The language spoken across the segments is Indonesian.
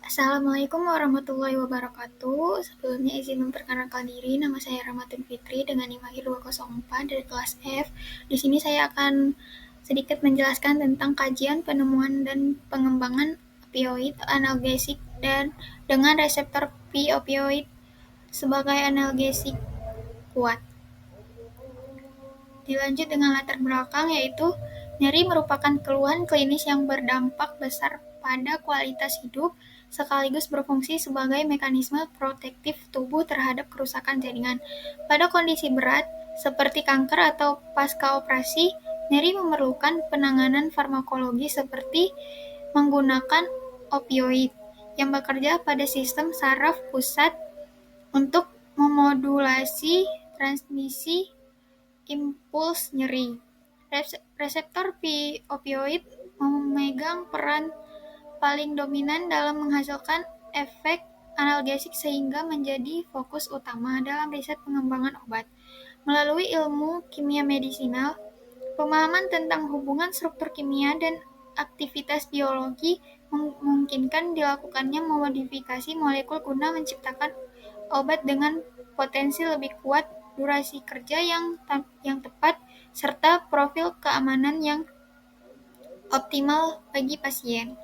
Assalamualaikum warahmatullahi wabarakatuh. Sebelumnya izin memperkenalkan diri, nama saya Rahmatun Fitri dengan NIM 204 dari kelas F. Di sini saya akan sedikit menjelaskan tentang kajian, penemuan, dan pengembangan opioid analgesik dan dengan reseptor opioid sebagai analgesik kuat. Dilanjut dengan latar belakang, yaitu nyeri merupakan keluhan klinis yang berdampak besar pada kualitas hidup, sekaligus berfungsi sebagai mekanisme protektif tubuh terhadap kerusakan jaringan. Pada kondisi berat, seperti kanker atau pasca operasi, nyeri memerlukan penanganan farmakologi seperti menggunakan opioid yang bekerja pada sistem saraf pusat untuk memodulasi transmisi impuls nyeri. Reseptor opioid memegang peran paling dominan dalam menghasilkan efek analgesik sehingga menjadi fokus utama dalam riset pengembangan obat. Melalui ilmu kimia medisinal, pemahaman tentang hubungan struktur kimia dan aktivitas biologi memungkinkan dilakukannya memodifikasi molekul guna menciptakan obat dengan potensi lebih kuat, durasi kerja yang tepat, serta profil keamanan yang optimal bagi pasien.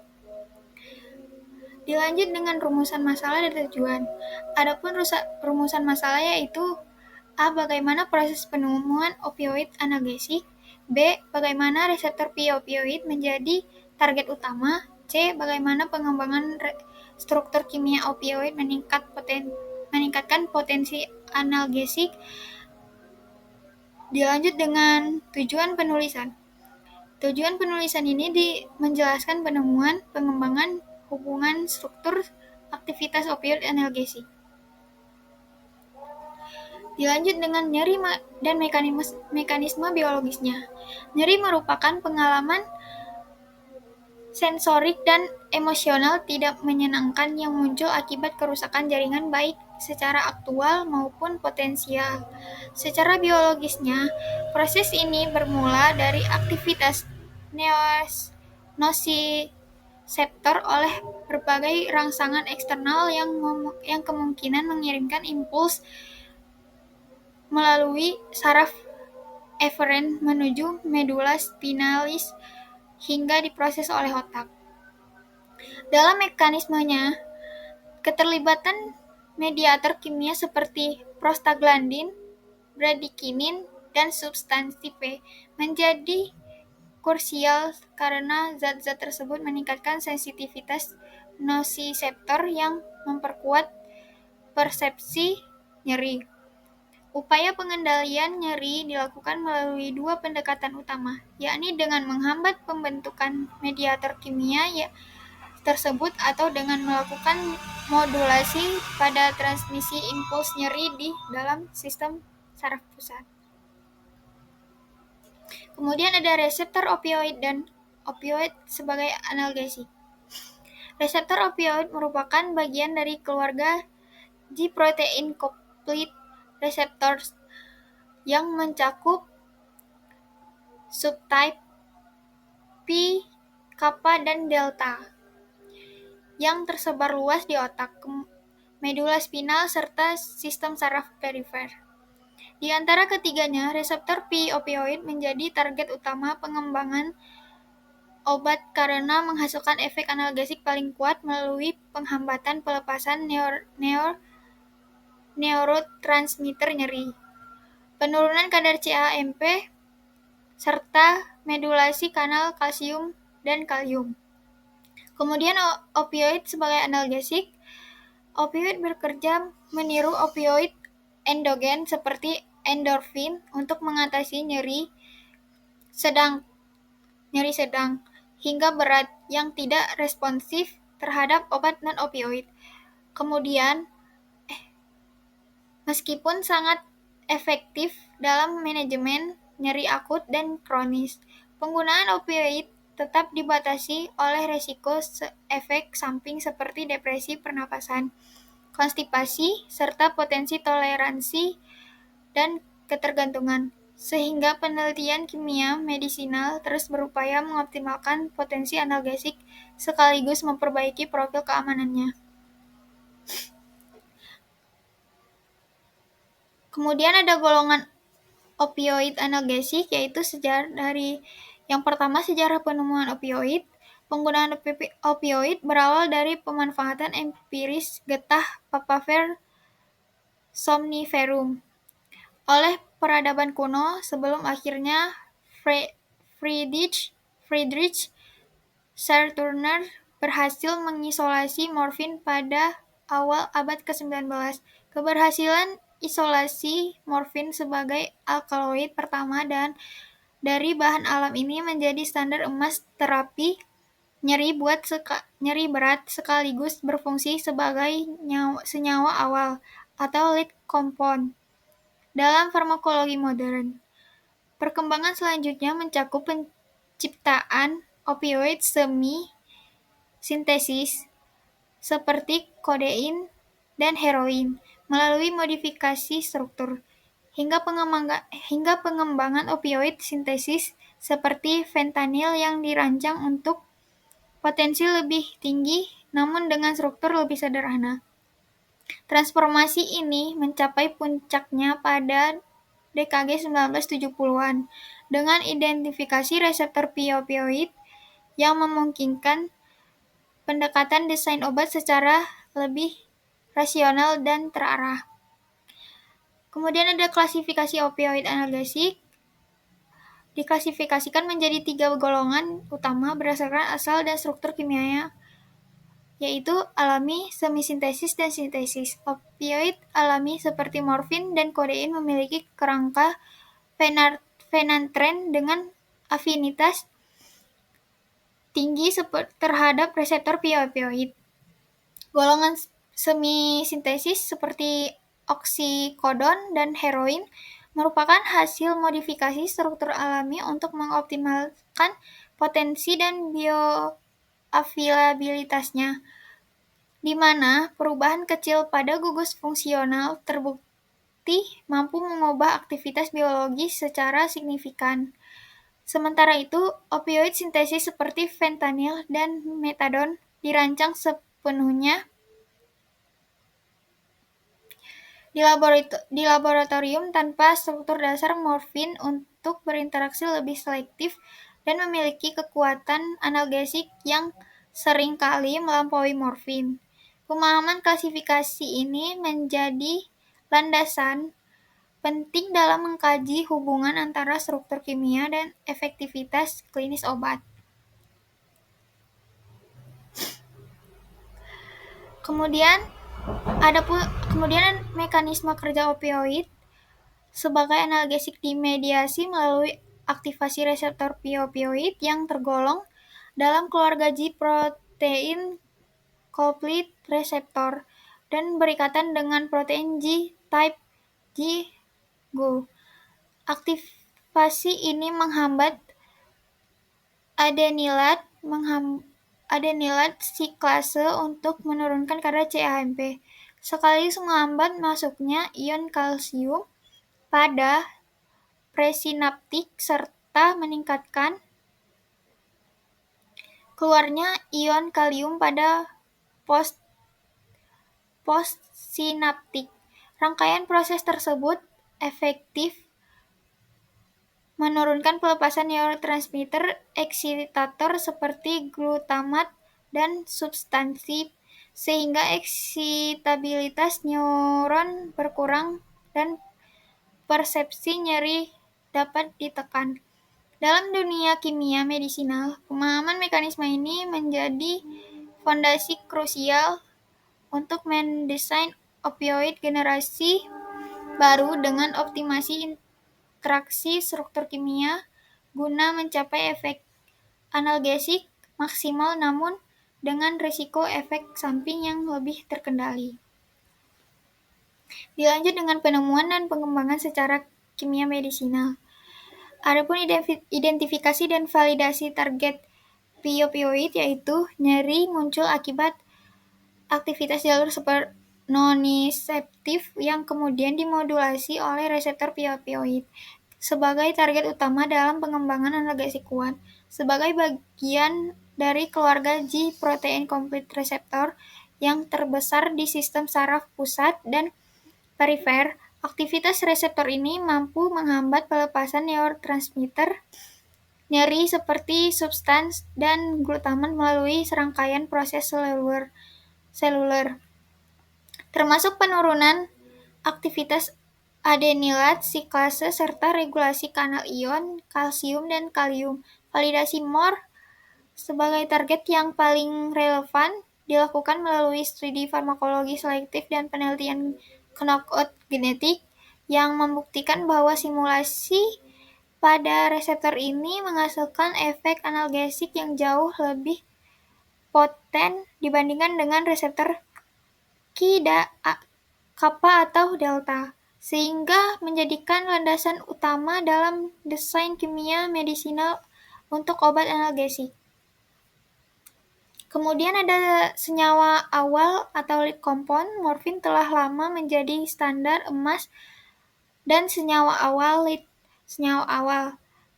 Dilanjut dengan rumusan masalah dan tujuan. Adapun rumusan masalah yaitu A. Bagaimana proses penemuan opioid analgesik. B. Bagaimana reseptor opioid menjadi target utama. C. Bagaimana pengembangan struktur kimia opioid meningkatkan potensi analgesik. Dilanjut dengan tujuan penulisan. Tujuan penulisan ini menjelaskan penemuan, pengembangan, hubungan struktur, aktivitas opioid analgesik. Dilanjut dengan nyeri dan mekanisme biologisnya. Nyeri merupakan pengalaman sensorik dan emosional tidak menyenangkan yang muncul akibat kerusakan jaringan baik secara aktual maupun potensial. Secara biologisnya, proses ini bermula dari aktivitas nosiseptor oleh berbagai rangsangan eksternal yang kemungkinan mengirimkan impuls melalui saraf eferen menuju medula spinalis hingga diproses oleh otak. Dalam mekanismenya, keterlibatan mediator kimia seperti prostaglandin, bradikinin, dan substansi P menjadi krusial karena zat-zat tersebut meningkatkan sensitivitas nosiseptor yang memperkuat persepsi nyeri. Upaya pengendalian nyeri dilakukan melalui dua pendekatan utama, yakni dengan menghambat pembentukan mediator kimia tersebut atau dengan melakukan modulasi pada transmisi impuls nyeri di dalam sistem saraf pusat. Kemudian ada reseptor opioid dan opioid sebagai analgesik. Reseptor opioid merupakan bagian dari keluarga G-protein coupled receptors yang mencakup subtype P, kappa, dan delta yang tersebar luas di otak, medula spinal, serta sistem saraf perifer. Di antara ketiganya, reseptor opioid menjadi target utama pengembangan obat karena menghasilkan efek analgesik paling kuat melalui penghambatan pelepasan neurotransmitter nyeri, penurunan kadar CAMP, serta modulasi kanal kalsium dan kalium. Kemudian opioid sebagai analgesik. Opioid bekerja meniru opioid endogen seperti endorfin untuk mengatasi nyeri sedang hingga berat yang tidak responsif terhadap obat non-opioid. Kemudian, meskipun sangat efektif dalam manajemen nyeri akut dan kronis, penggunaan opioid tetap dibatasi oleh risiko efek samping seperti depresi pernapasan, konstipasi, serta potensi toleransi dan ketergantungan. sehingga penelitian kimia medisinal terus berupaya mengoptimalkan potensi analgesik sekaligus memperbaiki profil keamanannya. Kemudian ada golongan opioid analgesik, yaitu yang pertama sejarah penemuan opioid. Penggunaan opioid berawal dari pemanfaatan empiris getah Papaver somniferum oleh peradaban kuno sebelum akhirnya Friedrich Schärtner berhasil mengisolasi morfin pada awal abad ke-19. Keberhasilan isolasi morfin sebagai alkaloid pertama dan dari bahan alam ini menjadi standar emas terapi nyeri berat sekaligus berfungsi sebagai senyawa awal atau lead compound dalam farmakologi modern. Perkembangan selanjutnya mencakup penciptaan opioid semi-sintesis seperti kodein dan heroin melalui modifikasi struktur, hingga pengembangan opioid sintesis seperti fentanyl yang dirancang untuk potensi lebih tinggi namun dengan struktur lebih sederhana. Transformasi ini mencapai puncaknya pada dekade 1970-an dengan identifikasi reseptor opioid yang memungkinkan pendekatan desain obat secara lebih rasional dan terarah. Kemudian ada klasifikasi opioid analgesik. Diklasifikasikan menjadi 3 golongan utama berdasarkan asal dan struktur kimianya, yaitu alami, semi-sintesis, dan sintesis. Opioid alami seperti morfin dan kodein memiliki kerangka phenanthren dengan afinitas tinggi terhadap reseptor opioid. Golongan semi-sintesis seperti oksikodon dan heroin merupakan hasil modifikasi struktur alami untuk mengoptimalkan potensi dan bioavailabilitasnya, di mana perubahan kecil pada gugus fungsional terbukti mampu mengubah aktivitas biologis secara signifikan. Sementara itu, opioid sintesis seperti fentanyl dan metadon dirancang sepenuhnya di laboratorium tanpa struktur dasar morfin untuk berinteraksi lebih selektif dan memiliki kekuatan analgesik yang seringkali melampaui morfin. Pemahaman klasifikasi ini menjadi landasan penting dalam mengkaji hubungan antara struktur kimia dan efektivitas klinis obat. Kemudian mekanisme kerja opioid sebagai analgesik dimediasi melalui aktivasi reseptor opioid yang tergolong dalam keluarga G protein coupled receptor dan berikatan dengan protein G type G-GU. Aktivasi ini menghambat adenilat siklase untuk menurunkan kadar CAMP, sekaligus menghambat masuknya ion kalsium pada presinaptik serta meningkatkan keluarnya ion kalium pada postsinaptik. Rangkaian proses tersebut efektif menurunkan pelepasan neurotransmitter eksitator seperti glutamat dan substansi, sehingga eksitabilitas neuron berkurang dan persepsi nyeri dapat ditekan. Dalam dunia kimia medisinal, pemahaman mekanisme ini menjadi fondasi krusial untuk mendesain opioid generasi baru dengan optimasi interaksi struktur kimia guna mencapai efek analgesik maksimal namun dengan risiko efek samping yang lebih terkendali. Dilanjut dengan penemuan dan pengembangan secara kimia medisinal. Adapun identifikasi dan validasi target opioid, yaitu nyeri muncul akibat aktivitas jalur nociceptif yang kemudian dimodulasi oleh reseptor opioid. sebagai target utama dalam pengembangan analgesik kuat. Sebagai bagian dari keluarga G protein complete receptor yang terbesar di sistem saraf pusat dan perifer, aktivitas reseptor ini mampu menghambat pelepasan neurotransmitter nyeri seperti substans dan glutamat melalui serangkaian proses seluler, termasuk penurunan aktivitas adenilat siklase serta regulasi kanal ion kalsium dan kalium. Validasi MOR sebagai target yang paling relevan dilakukan melalui studi farmakologi selektif dan penelitian knockout genetik yang membuktikan bahwa simulasi pada reseptor ini menghasilkan efek analgesik yang jauh lebih poten dibandingkan dengan reseptor kappa atau delta, sehingga menjadikan landasan utama dalam desain kimia medisinal untuk obat analgesik. Kemudian ada senyawa awal atau lead compound. Morfin telah lama menjadi standar emas dan senyawa awal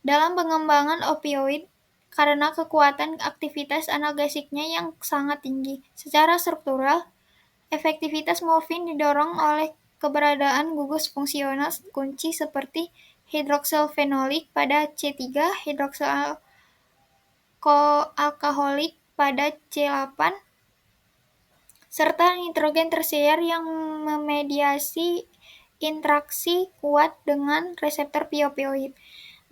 dalam pengembangan opioid karena kekuatan aktivitas analgesiknya yang sangat tinggi. Secara struktural, efektivitas morfin didorong oleh keberadaan gugus fungsional kunci seperti hidroksylfenolik pada C3, hidroksylalkoholik pada C8, serta nitrogen tersier yang memediasi interaksi kuat dengan reseptor opioid.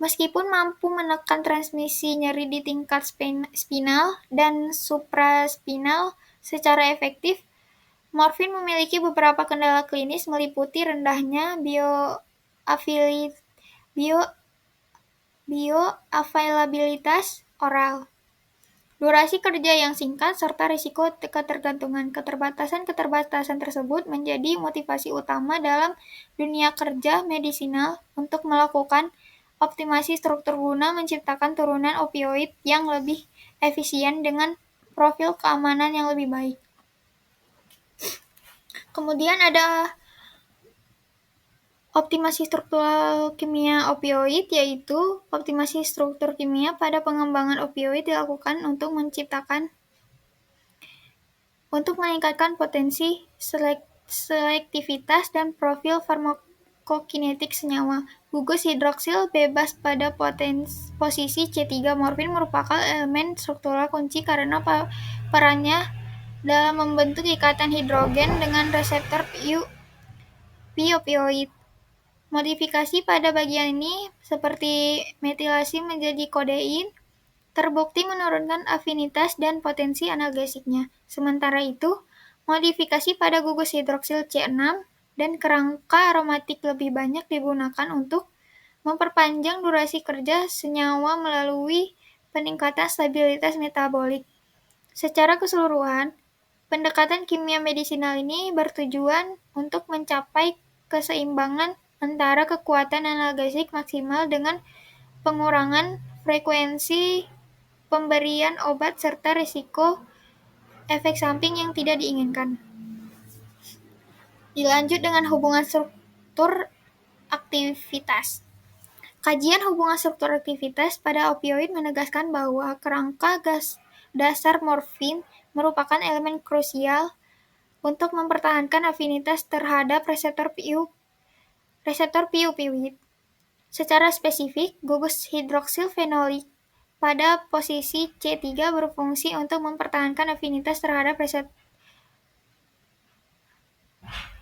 Meskipun mampu menekan transmisi nyeri di tingkat spinal dan supraspinal secara efektif, morfin memiliki beberapa kendala klinis meliputi rendahnya bioavailabilitas oral, durasi kerja yang singkat, serta risiko ketergantungan. Keterbatasan tersebut menjadi motivasi utama dalam dunia kerja medisinal untuk melakukan optimasi struktur guna menciptakan turunan opioid yang lebih efisien dengan profil keamanan yang lebih baik. Kemudian ada optimasi struktural kimia opioid, yaitu optimasi struktur kimia pada pengembangan opioid dilakukan untuk meningkatkan potensi selektivitas dan profil farmakokinetik senyawa. Gugus hidroksil bebas pada posisi C3 morfin merupakan elemen struktural kunci karena perannya dalam membentuk ikatan hidrogen dengan reseptor opioid. Modifikasi pada bagian ini, seperti metilasi menjadi kodein, terbukti menurunkan afinitas dan potensi analgesiknya. Sementara itu, modifikasi pada gugus hidroksil C6 dan kerangka aromatik lebih banyak digunakan untuk memperpanjang durasi kerja senyawa melalui peningkatan stabilitas metabolik. Secara keseluruhan, pendekatan kimia medisinal ini bertujuan untuk mencapai keseimbangan antara kekuatan analgesik maksimal dengan pengurangan frekuensi pemberian obat serta risiko efek samping yang tidak diinginkan. Dilanjut dengan hubungan struktur aktivitas. Kajian hubungan struktur aktivitas pada opioid menegaskan bahwa kerangka dasar morfin merupakan elemen krusial untuk mempertahankan afinitas terhadap reseptor opioid. Secara spesifik, gugus hidroksylfenolik pada posisi C3 berfungsi untuk mempertahankan afinitas terhadap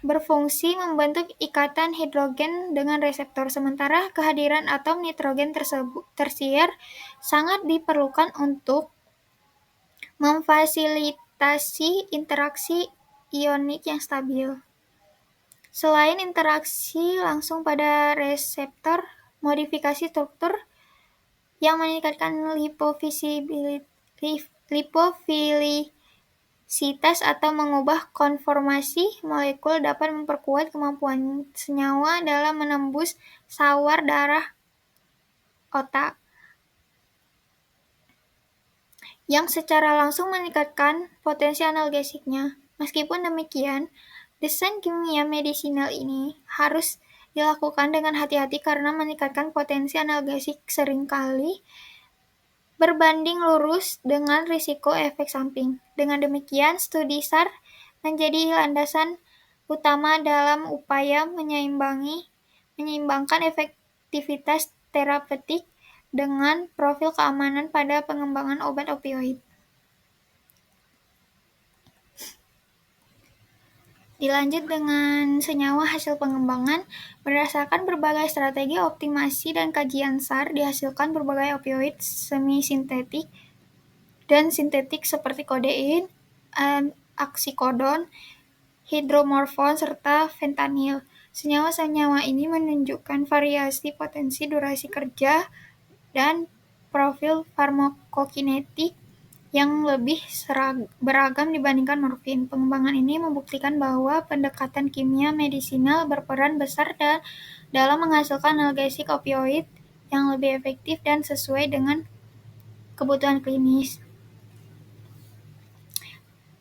berfungsi membentuk ikatan hidrogen dengan reseptor, sementara kehadiran atom nitrogen tersier sangat diperlukan untuk memfasilitasi interaksi ionik yang stabil. Selain interaksi langsung pada reseptor, modifikasi struktur yang meningkatkan lipofilisitas atau mengubah konformasi molekul dapat memperkuat kemampuan senyawa dalam menembus sawar darah otak, yang secara langsung meningkatkan potensi analgesiknya. Meskipun demikian, desain kimia medisinal ini harus dilakukan dengan hati-hati karena meningkatkan potensi analgesik seringkali berbanding lurus dengan risiko efek samping. Dengan demikian, studi SAR menjadi landasan utama dalam upaya menyeimbangkan efektivitas terapeutik dengan profil keamanan pada pengembangan obat opioid. Dilanjut dengan senyawa hasil pengembangan. Berdasarkan berbagai strategi optimasi dan kajian SAR, dihasilkan berbagai opioid semi-sintetik dan sintetik seperti kodein, oksikodon, hidromorfon, serta fentanil. Senyawa-senyawa ini menunjukkan variasi potensi durasi kerja dan profil farmakokinetik yang lebih beragam dibandingkan morfin. Pengembangan ini membuktikan bahwa pendekatan kimia medisinal berperan besar dalam menghasilkan analgesik opioid yang lebih efektif dan sesuai dengan kebutuhan klinis.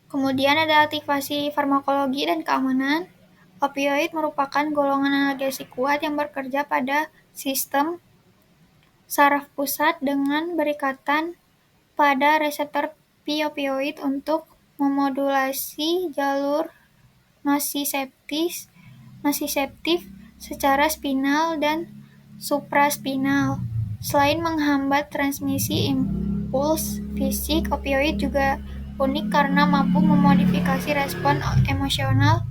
Kemudian ada aktivasi farmakologi dan keamanan. Opioid merupakan golongan analgesik kuat yang bekerja pada sistem saraf pusat dengan berikatan pada reseptor opioid untuk memodulasi jalur nociceptif secara spinal dan supraspinal. Selain menghambat transmisi impuls fisik, opioid juga unik karena mampu memodifikasi respon emosional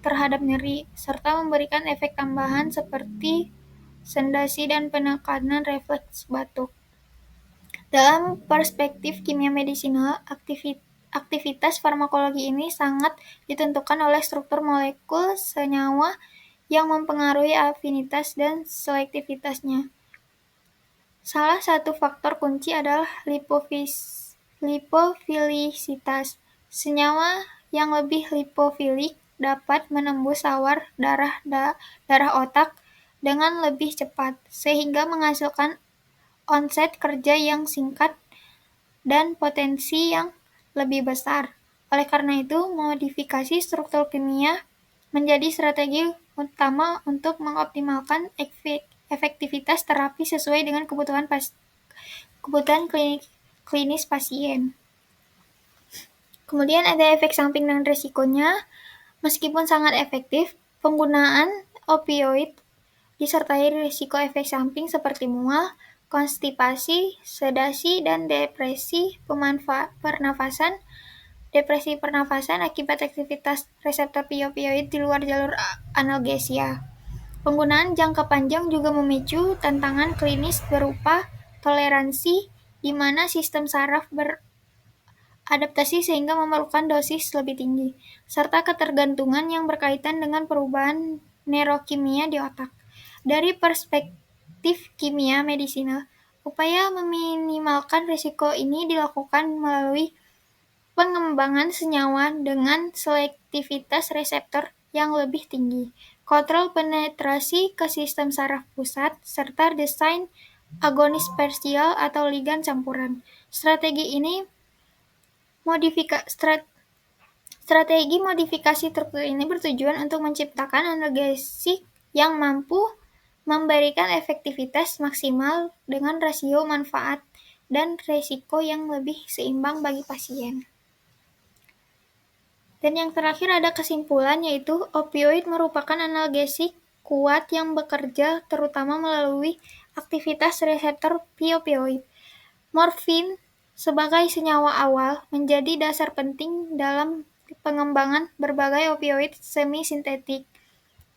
terhadap nyeri, serta memberikan efek tambahan seperti sedasi dan penekanan refleks batuk. Dalam perspektif kimia medisinal, aktivitas farmakologi ini sangat ditentukan oleh struktur molekul senyawa yang mempengaruhi afinitas dan selektivitasnya. Salah satu faktor kunci adalah lipofilisitas. Senyawa yang lebih lipofilik dapat menembus sawar darah otak dengan lebih cepat, sehingga menghasilkan onset kerja yang singkat dan potensi yang lebih besar. Oleh karena itu, modifikasi struktur kimia menjadi strategi utama untuk mengoptimalkan efektivitas terapi sesuai dengan kebutuhan klinis pasien. Kemudian ada efek samping dan risikonya. Meskipun sangat efektif, penggunaan opioid disertai risiko efek samping seperti mual, konstipasi, sedasi, dan depresi pernafasan. Depresi pernafasan akibat aktivitas reseptor opioid di luar jalur analgesia. Penggunaan jangka panjang juga memicu tantangan klinis berupa toleransi, di mana sistem saraf beradaptasi sehingga memerlukan dosis lebih tinggi, serta ketergantungan yang berkaitan dengan perubahan neurokimia di otak. Dari perspektif kimia medisinal, upaya meminimalkan risiko ini dilakukan melalui pengembangan senyawa dengan selektivitas reseptor yang lebih tinggi, kontrol penetrasi ke sistem saraf pusat, serta desain agonis parsial atau ligan campuran. Strategi modifikasi struktur ini bertujuan untuk menciptakan analgesik yang mampu memberikan efektivitas maksimal dengan rasio manfaat dan risiko yang lebih seimbang bagi pasien. Dan yang terakhir ada kesimpulan, yaitu opioid merupakan analgesik kuat yang bekerja terutama melalui aktivitas reseptor opioid. Morfin sebagai senyawa awal menjadi dasar penting dalam pengembangan berbagai opioid semi-sintetik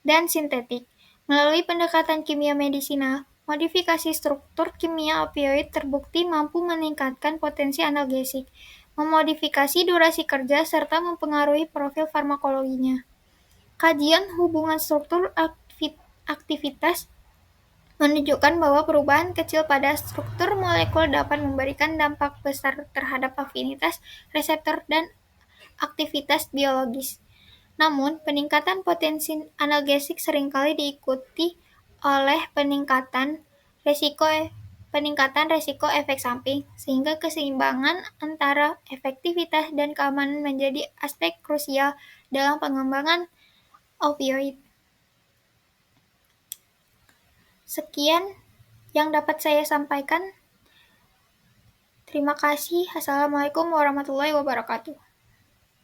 dan sintetik. Melalui pendekatan kimia medisinal, modifikasi struktur kimia opioid terbukti mampu meningkatkan potensi analgesik, memodifikasi durasi kerja, serta mempengaruhi profil farmakologinya. Kajian hubungan struktur aktivitas menunjukkan bahwa perubahan kecil pada struktur molekul dapat memberikan dampak besar terhadap afinitas reseptor dan aktivitas biologis. Namun, peningkatan potensi analgesik seringkali diikuti oleh peningkatan resiko efek samping, sehingga keseimbangan antara efektivitas dan keamanan menjadi aspek krusial dalam pengembangan opioid. Sekian yang dapat saya sampaikan. Terima kasih. Assalamualaikum warahmatullahi wabarakatuh.